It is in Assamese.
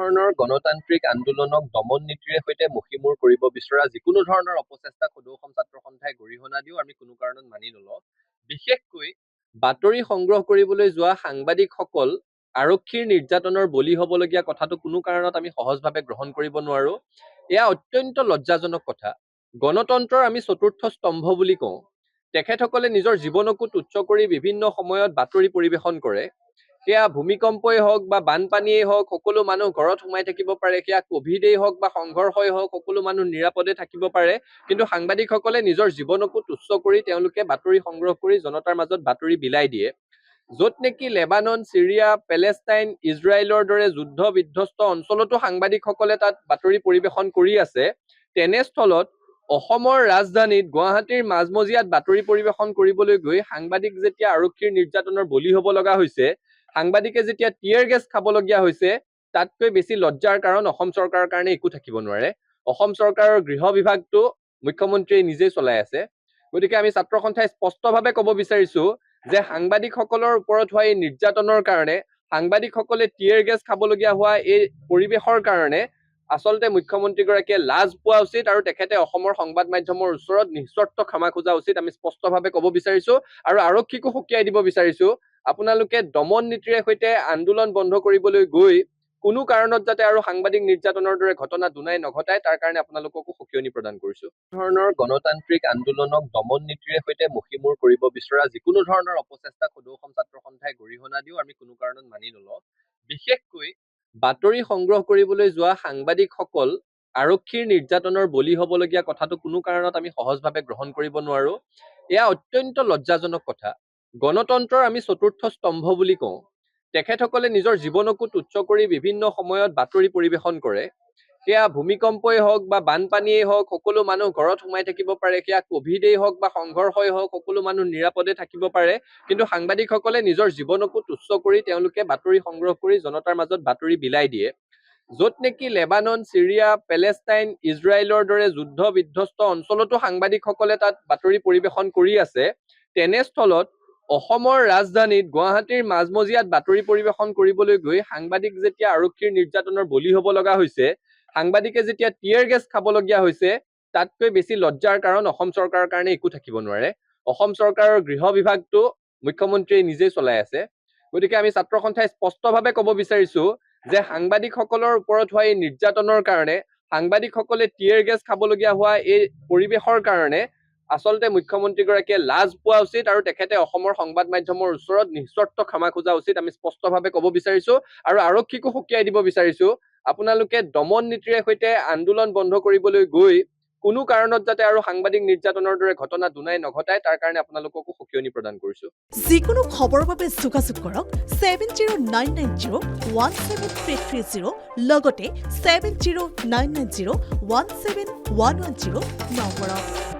ধৰণৰ গণতান্ত্ৰিক আন্দোলনক দমন নীতিৰে সৈতে মষিমূৰ কৰিব বিচৰা যিকোনো ধৰণৰ অপচেষ্টাক সদৌ অসম ছাত্ৰ সন্থাই গৰিহণা দিও আমি কোনো কাৰণত মানি নলওঁ। বিশেষকৈ বাতৰি সংগ্ৰহ কৰিবলৈ যোৱা সাংবাদিকসকল আৰক্ষীৰ নিৰ্যাতনৰ বলি হ'বলগীয়া কথাটো কোনো কাৰণত আমি সহজভাৱে গ্ৰহণ কৰিব নোৱাৰো। এয়া অত্যন্ত লজ্জাজনক কথা। গণতন্ত্ৰৰ আমি চতুৰ্থ স্তম্ভ বুলি কওঁ। তেখেতসকলে নিজৰ জীৱনকো তুচ্ছ কৰি বিভিন্ন সময়ত বাতৰি পৰিৱেশন কৰে। সেয়া ভূমিকম্পই হওক বা বানপানীয়েই হওক, সকলো মানুহ ঘৰত সোমাই থাকিব পাৰে। সেয়া কভিডেই হওক বা সংঘৰ্ষই হওক, সকলো মানুহ নিৰাপদে থাকিব পাৰে। কিন্তু সাংবাদিকসকলে নিজৰ জীৱনকো তুচ্ছ কৰি তেওঁলোকে বাতৰি সংগ্ৰহ কৰি জনতাৰ মাজত বাতৰি বিলাই দিয়ে। য'ত নেকি লেবানন, চিৰিয়া, পেলেষ্টাইন, ইজৰাইলৰ দৰে যুদ্ধ বিধ্বস্ত অঞ্চলতো সাংবাদিকসকলে তাত বাতৰি পৰিৱেশন কৰি আছে, তেনেস্থলত অসমৰ ৰাজধানীত গুৱাহাটীৰ মাজমজিয়াত বাতৰি পৰিৱেশন কৰিবলৈ গৈ সাংবাদিক যেতিয়া আৰক্ষীৰ নিৰ্যাতনৰ বলি হ'ব লগা হৈছে, সাংবাদিকে যেতিয়া টিয়াৰ গেছ খাবলগীয়া হৈছে, তাতকৈ বেছি লজ্জাৰ কাৰণ অসম চৰকাৰৰ কাৰণে একো থাকিব নোৱাৰে। অসম চৰকাৰৰ গৃহ বিভাগটো মুখ্যমন্ত্ৰীয়ে নিজেই চলাই আছে। গতিকে আমি ছাত্ৰ সন্থাই স্পষ্টভাৱে ক'ব বিচাৰিছো যে সাংবাদিকসকলৰ ওপৰত হোৱা এই নিৰ্যাতনৰ কাৰণে, সাংবাদিকসকলে টিয়াৰ গেছ খাবলগীয়া হোৱা এই পৰিৱেশৰ কাৰণে আচলতে মুখ্যমন্ত্ৰীগৰাকীয়ে লাজ পোৱা উচিত আৰু তেখেতে অসমৰ সংবাদ মাধ্যমৰ ওচৰত নিঃস্বাৰ্থ ক্ষমা খোজা উচিত। আমি স্পষ্টভাৱে ক'ব বিচাৰিছো আৰু আৰক্ষীকো সকীয়াই দিব বিচাৰিছো, আপোনালোকে দমন নীতিৰে সৈতে আন্দোলন বন্ধ কৰিবলৈ গৈ কোনো কাৰণত যাতে আৰু সাংবাদিক নিৰ্যাতনৰ দৰে ঘটনা দুনাই নঘটায় তাৰ কাৰণে আপোনালোককো সকিয়নি প্ৰদান কৰিছো। ধৰণৰ গণতান্ত্ৰিক আন্দোলনক দমন নীতিৰে সৈতে মষিমূৰ কৰিব বিচৰা যিকোনো ধৰণৰ অপচেষ্টাক সদৌ অসম ছাত্ৰ সন্থাই গৰিহণা দিও আমি কোনো কাৰণত মানি নলওঁ। বিশেষকৈ বাতৰি সংগ্ৰহ কৰিবলৈ যোৱা সাংবাদিকসকল আৰক্ষীৰ নিৰ্যাতনৰ বলি হ'বলগীয়া কথাটো কোনো কাৰণত আমি সহজভাৱে গ্ৰহণ কৰিব নোৱাৰো। এয়া অত্যন্ত লজ্জাজনক কথা। গণতন্ত্ৰৰ আমি চতুৰ্থ স্তম্ভ বুলি কওঁ। তেখেতসকলে নিজৰ জীৱনকো তুচ্ছ কৰি বিভিন্ন সময়ত বাতৰি পৰিৱেশন কৰে। সেয়া ভূমিকম্পই হওক বা বানপানীয়েই হওক, সকলো মানুহ ঘৰত সোমাই থাকিব পাৰে। সেয়া কভিডেই হওক বা সংঘৰ্ষই হওক, সকলো মানুহ নিৰাপদে থাকিব পাৰে। কিন্তু সাংবাদিকসকলে নিজৰ জীৱনকো তুচ্ছ কৰি তেওঁলোকে বাতৰি সংগ্ৰহ কৰি জনতাৰ মাজত বাতৰি বিলাই দিয়ে। য'ত নেকি লেবানন, চিৰিয়া, পেলেষ্টাইন, ইজৰাইলৰ দৰে যুদ্ধ বিধ্বস্ত অঞ্চলতো সাংবাদিকসকলে তাত বাতৰি পৰিৱেশন কৰি আছে, তেনেস্থলত অসমৰ ৰাজধানীত গুৱাহাটীৰ মাজমজিয়াত বাতৰি পৰিৱেশন কৰিবলৈ গৈ সাংবাদিক যেতিয়া আৰক্ষীৰ নিৰ্যাতনৰ বলি হ'ব লগা হৈছে, সাংবাদিকে যেতিয়া টিয়াৰ গেছ খাবলগীয়া হৈছে, তাতকৈ বেছি লজ্জাৰ কাৰণ অসম চৰকাৰৰ কাৰণে একো থাকিব নোৱাৰে। অসম চৰকাৰৰ গৃহ বিভাগটো মুখ্যমন্ত্ৰীয়ে নিজেই চলাই আছে। গতিকে আমি ছাত্ৰ সন্থাই স্পষ্টভাৱে ক'ব বিচাৰিছো যে সাংবাদিকসকলৰ ওপৰত হোৱা এই নিৰ্যাতনৰ কাৰণে, সাংবাদিকসকলে টিয়াৰ গেছ খাবলগীয়া হোৱা এই পৰিৱেশৰ কাৰণে আচলতে মুখ্যমন্ত্ৰীগৰাকীয়ে লাজ পোৱা উচিত আৰু তেখেতে অসমৰ সংবাদ মাধ্যমৰ ওচৰত নিঃস্বাৰ্থ ক্ষমা খোজা উচিত। আমি স্পষ্টভাৱে ক'ব বিচাৰিছো আৰু আৰক্ষীকো সকীয়াই দিব বিচাৰিছো, আপোনালোকে দমন নীতিৰে সৈতে আন্দোলন বন্ধ কৰিবলৈ গৈ কোনো কাৰণত যাতে আৰু সাংবাদিক নিৰ্যাতনৰ দৰে ঘটনা দুনাই নঘটায় তাৰ কাৰণে আপোনালোককো সকিয়নি প্ৰদান কৰিছো। যিকোনো খবৰৰ বাবে যোগাযোগ কৰক 7099017330 লগতে 7099017110 নম্বৰত।